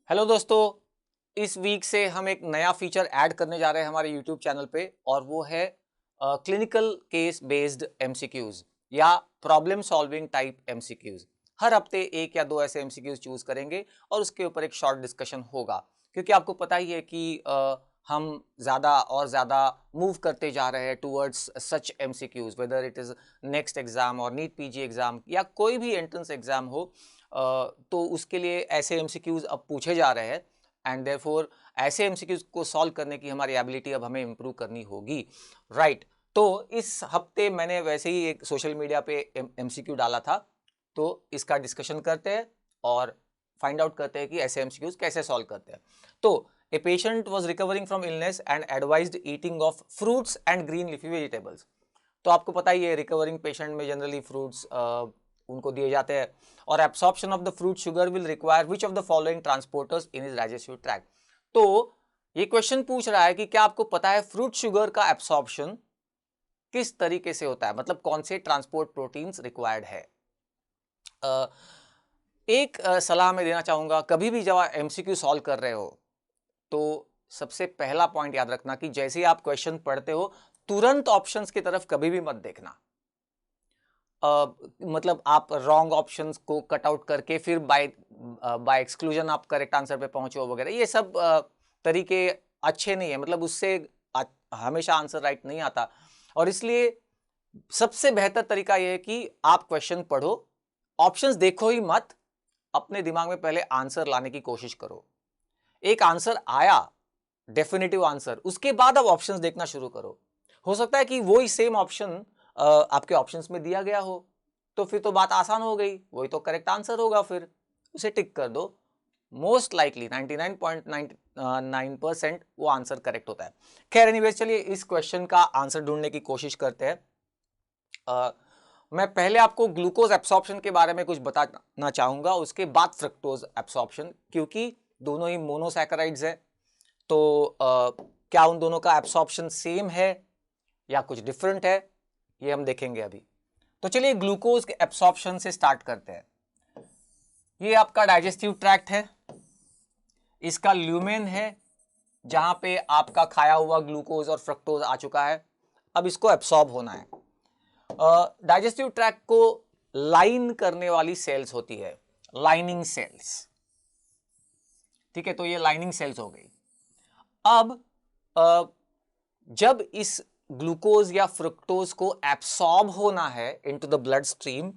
Hello दोस्तों, इस week से हम एक नया फीचर ऐड करने जा रहे हैं हमारे यूट्यूब चैनल पे और वो है क्लिनिकल केस बेस्ड एमसीक्यूज या प्रॉब्लम सॉल्विंग टाइप एमसीक्यूज। हर हफ्ते एक या दो ऐसे एमसीक्यूज चूज करेंगे और उसके ऊपर एक शॉर्ट डिस्कशन होगा, क्योंकि आपको पता ही है कि हम ज़्यादा और ज़्यादा मूव करते जा रहे हैं towards such MCQs, whether it is next exam और नीट पीजी एग्जाम या कोई भी एंट्रेंस एग्जाम हो। तो उसके लिए ऐसे एमसीक्यूज अब पूछे जा रहे हैं एंड देयरफॉर ऐसे एमसीक्यूज को सॉल्व करने की हमारी एबिलिटी अब हमें इम्प्रूव करनी होगी, राइट। तो इस हफ्ते मैंने वैसे ही एक सोशल मीडिया पे एमसीक्यू डाला था, तो इसका डिस्कशन करते हैं और फाइंड आउट करते हैं कि ऐसे एमसीक्यूज कैसे सॉल्व करते हैं। तो a patient was recovering from illness and advised eating of fruits and green leafy vegetables. तो आपको पता ही है रिकवरिंग पेशेंट में जनरली फ्रूट्स उनको दिए जाते हैं और absorption of the fruit sugar will require which of the following transporters in his digestive tract. तो ये क्वेश्चन पूछ रहा है कि क्या आपको पता है फ्रूट शुगर का एब्सॉर्प्शन किस तरीके से होता है, मतलब कौन से ट्रांसपोर्ट प्रोटीन्स रिक्वायर्ड है। एक सलाह मैं देना चाहूंगा, कभी भी जब एमसीक्यू सॉल्व कर रहे हो तो सबसे पहला पॉइंट याद रखना कि जैसे ही आप क्वेश्चन पढ़ते हो तुरंत ऑप्शंस की तरफ कभी भी मत देखना। मतलब आप रॉन्ग ऑप्शंस को कट आउट करके फिर बाय एक्सक्लूजन आप करेक्ट आंसर पे पहुंचो वगैरह, ये सब तरीके अच्छे नहीं है, मतलब उससे हमेशा आंसर राइट नहीं आता। और इसलिए सबसे बेहतर तरीका यह है कि आप क्वेश्चन पढ़ो, ऑप्शंस देखो ही मत, अपने दिमाग में पहले आंसर लाने की कोशिश करो। एक आंसर आया, डेफिनेटिव आंसर, उसके बाद आप ऑप्शंस देखना शुरू करो। हो सकता है कि वही सेम ऑप्शन आपके ऑप्शंस में दिया गया हो, तो फिर तो बात आसान हो गई, वही तो करेक्ट आंसर होगा, फिर उसे टिक कर दो। मोस्ट लाइकली 99.99% वो आंसर करेक्ट होता है। खैर एनीवेज, चलिए इस क्वेश्चन का आंसर ढूंढने की कोशिश करते हैं। मैं पहले आपको ग्लूकोज एब्सॉर्प्शन के बारे में कुछ बताना चाहूंगा, उसके बाद फ्रक्टोज एब्सॉर्प्शन, क्योंकि दोनों ही मोनोसैकेराइड्स है। तो क्या उन दोनों का एब्सॉर्प्शन सेम है या कुछ डिफरेंट है, ये हम देखेंगे अभी। तो चलिए ग्लूकोज के एब्सॉर्प्शन से स्टार्ट करते हैं। ये आपका डाइजेस्टिव ट्रैक्ट है, इसका ल्यूमेन है जहां पे आपका खाया हुआ ग्लूकोज और फ्रक्टोज आ चुका है, अब इसको एब्सॉर्ब होना है। डाइजेस्टिव ट्रैक्ट को लाइन करने वाली सेल्स होती है, लाइनिंग सेल्स, ठीक है। तो ये लाइनिंग सेल्स हो गई। अब जब इस ग्लूकोज या फ्रुक्टोज को एब्सॉर्ब होना है इनटू द ब्लड स्ट्रीम,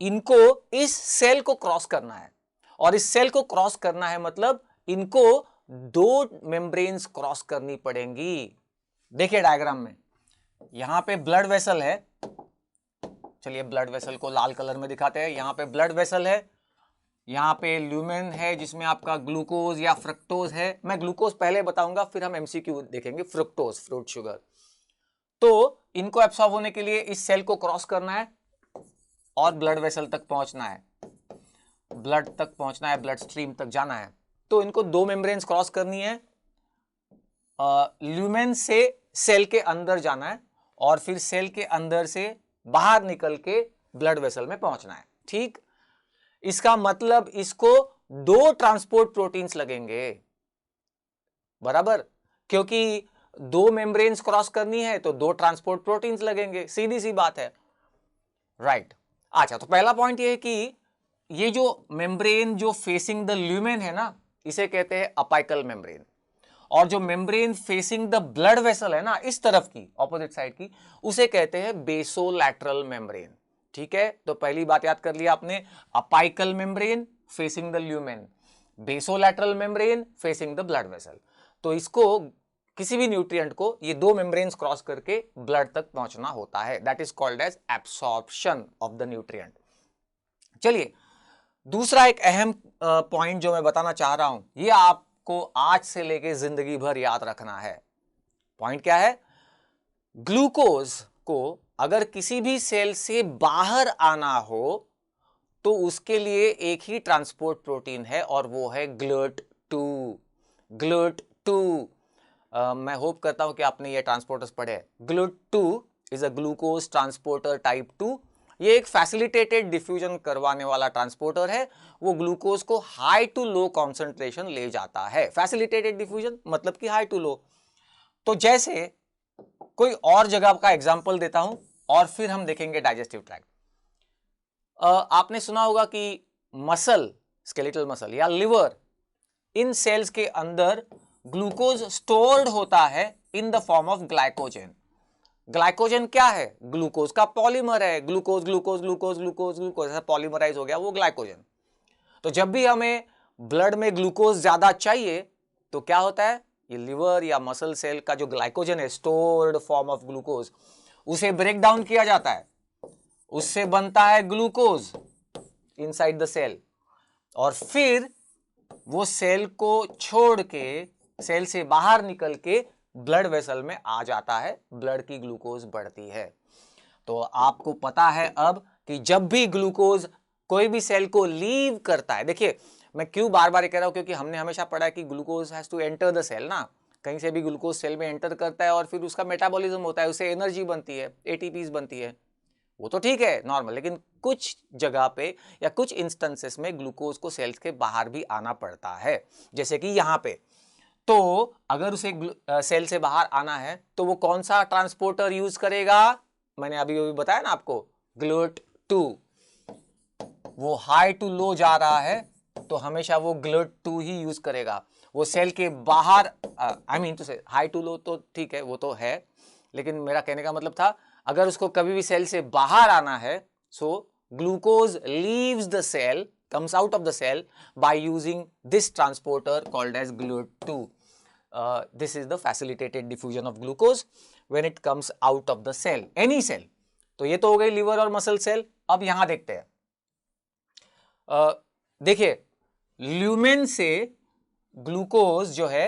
इनको इस सेल को क्रॉस करना है, और इस सेल को क्रॉस करना है मतलब इनको दो मेम्ब्रेन्स क्रॉस करनी पड़ेंगी। देखिए डायग्राम में यहां पे ब्लड वेसल है, चलिए ब्लड वेसल को लाल कलर में दिखाते हैं। यहां पे ब्लड वेसल है, यहाँ पे ल्यूमेन है जिसमें आपका ग्लूकोज या फ्रक्टोज है। मैं ग्लूकोज पहले बताऊंगा, फिर हम एमसीक्यू देखेंगे फ्रुक्टोज, फ्रूट शुगर। तो इनको एब्सॉर्ब होने के लिए इस सेल को क्रॉस करना है और ब्लड वेसल तक पहुंचना है, ब्लड तक पहुंचना है, ब्लड स्ट्रीम तक जाना है। तो इनको दो मेम्ब्रेन्स क्रॉस करनी है, ल्यूमेन से सेल के अंदर जाना है और फिर सेल के अंदर से बाहर निकल के ब्लड वेसल में पहुंचना है, ठीक। इसका मतलब इसको दो ट्रांसपोर्ट प्रोटीन्स लगेंगे, बराबर, क्योंकि दो मेम्ब्रेन्स क्रॉस करनी है तो दो ट्रांसपोर्ट प्रोटीन्स लगेंगे, सीधी सी बात है, राइट। अच्छा, तो पहला पॉइंट ये है कि ये जो मेम्ब्रेन जो फेसिंग द ल्यूमेन है ना, इसे कहते हैं अपाइकल मेम्ब्रेन, और जो membrane facing the blood vessel है ना, इस तरफ की ऑपोजिट साइड की, उसे कहते हैं बेसोलैटरल मेम्ब्रेन, ठीक है। तो पहली बात याद कर लिया आपने, apical membrane facing the lumen, basolateral membrane facing the blood vessel. तो इसको किसी भी न्यूट्रिएंट को ये दो मेम्ब्रेन्स क्रॉस करके ब्लड तक पहुंचना होता है, that is called as absorption of the nutrient. चलिए दूसरा एक अहम पॉइंट जो मैं बताना चाह रहा हूं, ये आपको आज से लेके जिंदगी भर याद रखना है। पॉइंट क्या है? ग्लूकोज को अगर किसी भी सेल से बाहर आना हो तो उसके लिए एक ही ट्रांसपोर्ट प्रोटीन है और वो है GLUT2। GLUT2, मैं होप करता हूं कि आपने ये ट्रांसपोर्टर्स पढ़े हैं। GLUT2 is a glucose transporter type 2 ये एक फैसिलिटेटेड डिफ्यूजन करवाने वाला ट्रांसपोर्टर है, वो ग्लूकोज को हाई टू लो कॉन्सेंट्रेशन ले जाता है। फैसिलिटेटेड डिफ्यूजन मतलब कि हाई टू लो। तो जैसे कोई और जगह का एग्जांपल देता हूं और फिर हम देखेंगे डाइजेस्टिव ट्रैक्ट। आपने सुना होगा कि मसल, स्केलेटल मसल या लिवर, इन सेल्स के अंदर ग्लूकोज स्टोर्ड होता है in the form of glycogen. Glycogen क्या है? ग्लूकोज का पॉलीमर है। Glucose glucose glucose glucose glucose ऐसा पॉलीमराइज हो गया वो ग्लाइकोजन। तो जब भी हमें ब्लड में ग्लूकोज ज्यादा चाहिए तो क्या होता है, ये लिवर या मसल सेल का जो ग्लाइकोजन है, स्टोर्ड फॉर्म ऑफ ग्लूकोज, उसे ब्रेक डाउन किया जाता है, उससे बनता है ग्लूकोज इनसाइड द सेल, और फिर वो सेल को छोड़ के, सेल से बाहर निकल के ब्लड वेसल में आ जाता है, ब्लड की ग्लूकोज बढ़ती है। तो आपको पता है अब कि जब भी ग्लूकोज कोई भी सेल को लीव करता है, देखिए मैं क्यों बार बार कह रहा हूं, क्योंकि हमने हमेशा पढ़ा है कि glucose has to enter the cell ना, कहीं से भी ग्लूकोज सेल में एंटर करता है और फिर उसका मेटाबॉलिज्म होता है, उससे एनर्जी बनती है, एटीपीज बनती है, वो तो ठीक है नॉर्मल, लेकिन कुछ जगह पे या कुछ इंस्टेंसेस में ग्लूकोज को सेल्स के बाहर भी आना पड़ता है, जैसे कि यहां पे। तो अगर उसे सेल से बाहर आना है तो वो कौन सा ट्रांसपोर्टर यूज करेगा? मैंने अभी बताया ना आपको, GLUT2। वो हाई टू लो जा रहा है तो हमेशा वो GLUT2 ही यूज करेगा। वो सेल के बाहर, आई मीन टू से हाई टू लो तो ठीक है, वो तो है, लेकिन मेरा कहने का मतलब था अगर उसको कभी भी सेल से बाहर आना है, so glucose leaves the cell, comes out of the cell by using this transporter called as GLUT2. This is the facilitated diffusion of glucose when it comes out of the cell, any cell. तो ये तो हो गई liver और muscle cell. अब यहां देखते हैं, देखिए ल्यूमेन से ग्लूकोज जो है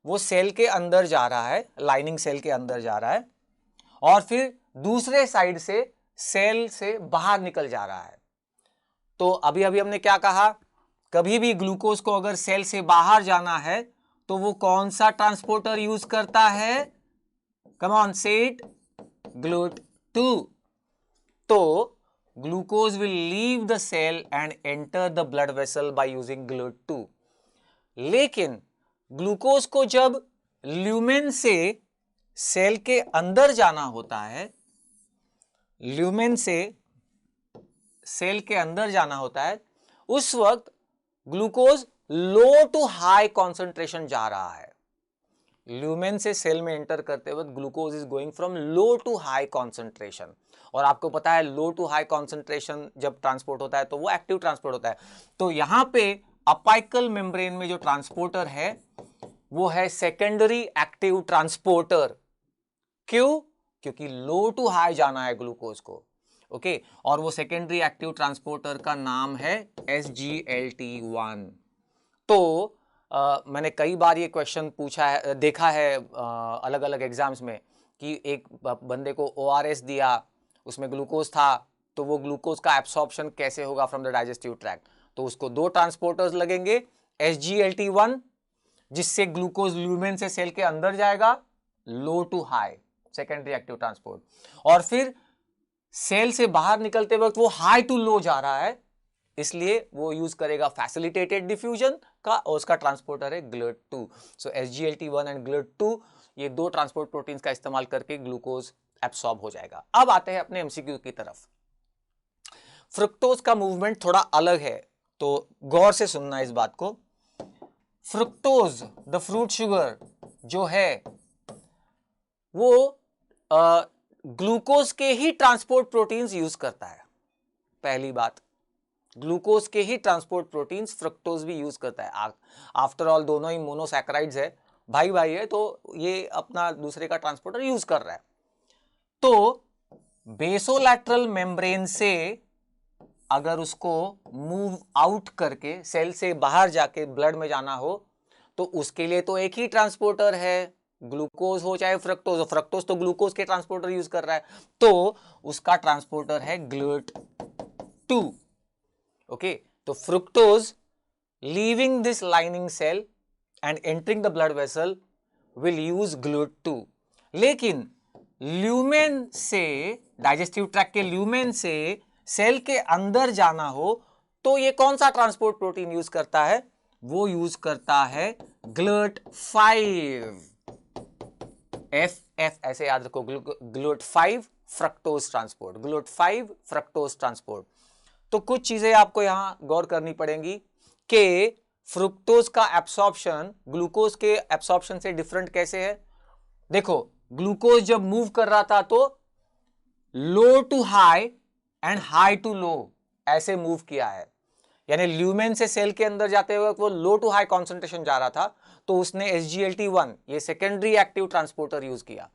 वो सेल के अंदर जा रहा है, लाइनिंग सेल के अंदर जा रहा है, और फिर दूसरे साइड से सेल से बाहर निकल जा रहा है। तो अभी अभी हमने क्या कहा, कभी भी ग्लूकोज को अगर सेल से बाहर जाना है तो वो कौन सा ट्रांसपोर्टर यूज करता है? Come on say it, GLUT2। तो glucose will leave the cell and enter the blood vessel by using GLUT2। लेकिन ग्लूकोज को जब ल्यूमेन से सेल के अंदर जाना होता है, ल्यूमेन से सेल के अंदर जाना होता है, उस वक्त glucose low to high concentration जा रहा है। ल्यूमेन से सेल में एंटर करते वक्त glucose is going from low to high concentration, और आपको पता है लो टू हाई कॉन्सेंट्रेशन जब ट्रांसपोर्ट होता है तो वो एक्टिव ट्रांसपोर्ट होता है। तो यहां पे अपाइकल मेम्ब्रेन में जो ट्रांसपोर्टर है वो है सेकेंडरी एक्टिव ट्रांसपोर्टर। क्यों? क्योंकि लो टू हाई जाना है ग्लूकोज को, ओके। और वो सेकेंडरी एक्टिव ट्रांसपोर्टर का नाम है SGLT1। तो मैंने कई बार ये क्वेश्चन पूछा है, देखा है अलग अलग एग्जाम्स में, कि एक बंदे को ORS दिया, उसमें ग्लूकोज था, तो वो ग्लूकोज का एब्सॉर्प्शन कैसे होगा फ्रॉम द डाइजेस्टिव ट्रैक्ट? तो उसको दो ट्रांसपोर्टर्स लगेंगे, SGLT1 जिससे ग्लूकोज ल्यूमेन से सेल के अंदर जाएगा, low to high secondary active transport, और फिर सेल से बाहर निकलते वक्त वो हाई टू लो जा रहा है, इसलिए वो यूज करेगा फैसिलिटेटेड डिफ्यूजन का, और उसका ट्रांसपोर्टर है GLUT2। So SGLT1 and GLUT2, ये दो ट्रांसपोर्ट प्रोटीन्स का इस्तेमाल करके ग्लूकोज एब्सॉर्ब हो जाएगा। अब आते हैं अपने एमसीक्यू की तरफ। फ्रुक्टोज का मूवमेंट थोड़ा अलग है, तो गौर से सुनना इस बात को। फ्रुक्टोज द फ्रूट शुगर जो है वो ग्लूकोज के ही ट्रांसपोर्ट प्रोटीन्स यूज करता है। पहली बात, ग्लूकोज के ही ट्रांसपोर्ट प्रोटीन्स फ्रुक्टोज भी यूज करता है। आफ्टर ऑल दोनों ही मोनोसैकेराइड्स है, भाई भाई है, तो ये अपना दूसरे का ट्रांसपोर्टर यूज कर रहा है। तो बेसोलैटरल मेम्ब्रेन से अगर उसको मूव आउट करके सेल से बाहर जाके ब्लड में जाना हो तो उसके लिए तो एक ही ट्रांसपोर्टर है, ग्लूकोज हो चाहे फ्रक्टोज। फ्रक्टोज तो ग्लूकोज के ट्रांसपोर्टर यूज कर रहा है, तो उसका ट्रांसपोर्टर है GLUT2। ओके, तो fructose leaving this lining cell and entering the blood vessel will use GLUT2। लेकिन ल्यूमेन से, डाइजेस्टिव ट्रैक्ट के ल्यूमेन से सेल के अंदर जाना हो तो ये कौन सा ट्रांसपोर्ट प्रोटीन यूज करता है? वो यूज करता है GLUT5। एफ ऐसे याद रखो, GLUT5 fructose transport, GLUT5 fructose transport. तो कुछ चीजें आपको यहां गौर करनी पड़ेंगी कि फ्रुक्टोज का एब्सॉर्प्शन ग्लूकोज के एब्सॉर्प्शन से डिफरेंट कैसे है। देखो, ग्लूकोज जब मूव कर रहा था तो low to high and high to low ऐसे मूव किया है, यानी ल्यूमेन से सेल के अंदर जाते हुए वो लो टू हाई कॉन्सेंट्रेशन जा रहा था, तो उसने SGLT1 ये सेकेंडरी एक्टिव ट्रांसपोर्टर यूज किया।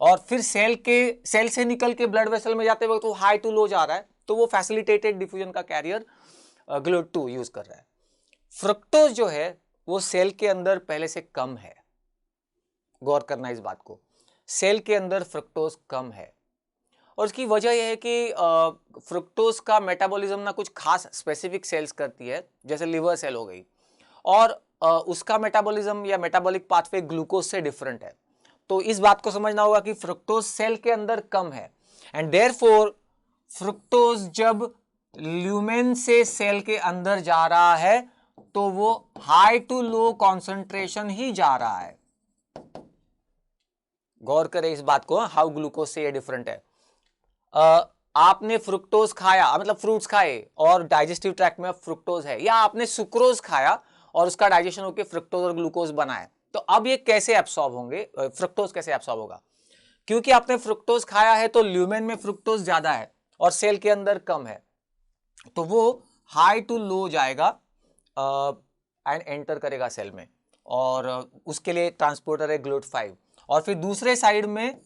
और फिर सेल से निकल के ब्लड वेसल में जाते हुए तो हाई टू लो जा रहा है, तो वो फैसिलिटेटेड डिफ्यूजन का कैरियर GLUT2 यूज कर रहा है। फ्रक्टोज जो है वो सेल के अंदर पहले से कम है, गौर करना इस बात को, सेल के अंदर फ्रक्टोज कम है। और उसकी वजह यह है कि फ्रुक्टोज का मेटाबॉलिज्म ना कुछ खास स्पेसिफिक सेल्स करती है, जैसे लिवर सेल हो गई, और उसका मेटाबॉलिज्म या मेटाबॉलिक पाथवे ग्लूकोज से डिफरेंट है। तो इस बात को समझना होगा कि फ्रुक्टोज सेल के अंदर कम है, एंड देयरफॉर फ्रुक्टोज जब ल्यूमेन से सेल के अंदर जा रहा है तो वो हाई टू लो कॉन्सेंट्रेशन ही जा रहा है। गौर करें इस बात को, हाउ ग्लूकोज से ये डिफरेंट है। आपने फ्रुक्टोज खाया, मतलब फ्रूट्स खाए और डाइजेस्टिव ट्रैक्ट में फ्रुक्टोज है, या आपने सुक्रोज खाया और उसका डाइजेशन होकर फ्रुक्टोज और ग्लूकोज बना है, तो अब ये कैसे एब्सॉर्ब होंगे, फ्रुक्टोज कैसे एब्सॉर्ब होगा? क्योंकि आपने फ्रुक्टोज खाया है तो ल्यूमेन में फ्रुक्टोज ज्यादा है और सेल के अंदर कम है, तो वो हाई टू लो जाएगा एंड एंटर करेगा सेल में, और उसके लिए ट्रांसपोर्टर है GLUT5। और फिर दूसरे साइड में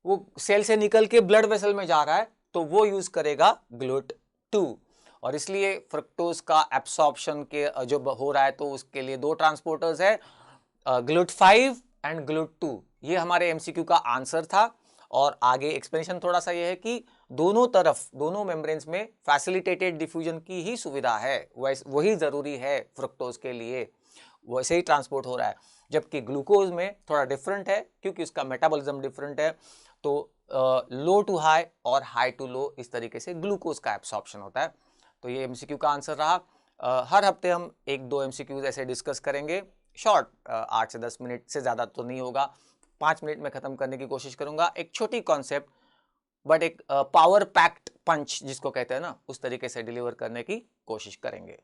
वो सेल से निकल के ब्लड वेसल में जा रहा है तो वो यूज करेगा GLUT2। और इसलिए फ्रक्टोज का एब्सॉर्प्शन के जो हो रहा है तो उसके लिए दो ट्रांसपोर्टर्स है, GLUT5 एंड GLUT2। ये हमारे एमसीक्यू का आंसर था। और आगे एक्सप्लेनेशन थोड़ा सा ये है कि दोनों तरफ, दोनों मेम्ब्रेन्स में फैसिलिटेटेड डिफ्यूजन की ही सुविधा है, वही जरूरी है फ्रक्टोज के लिए, वैसे ही ट्रांसपोर्ट हो रहा है। जबकि ग्लूकोज में थोड़ा डिफरेंट है क्योंकि उसका मेटाबॉलिज्म डिफरेंट है, तो लो टू हाई और हाई टू लो इस तरीके से ग्लूकोज का एब्सॉर्प्शन होता है। तो ये एमसीक्यू का आंसर रहा। हर हफ्ते हम एक दो एमसीक्यूज ऐसे डिस्कस करेंगे, शॉर्ट 8 से 10 मिनट से ज़्यादा तो नहीं होगा, 5 मिनट में ख़त्म करने की कोशिश करूंगा। एक छोटी कॉन्सेप्ट बट एक पावर पैक्ड पंच जिसको कहते हैं ना, उस तरीके से डिलीवर करने की कोशिश करेंगे।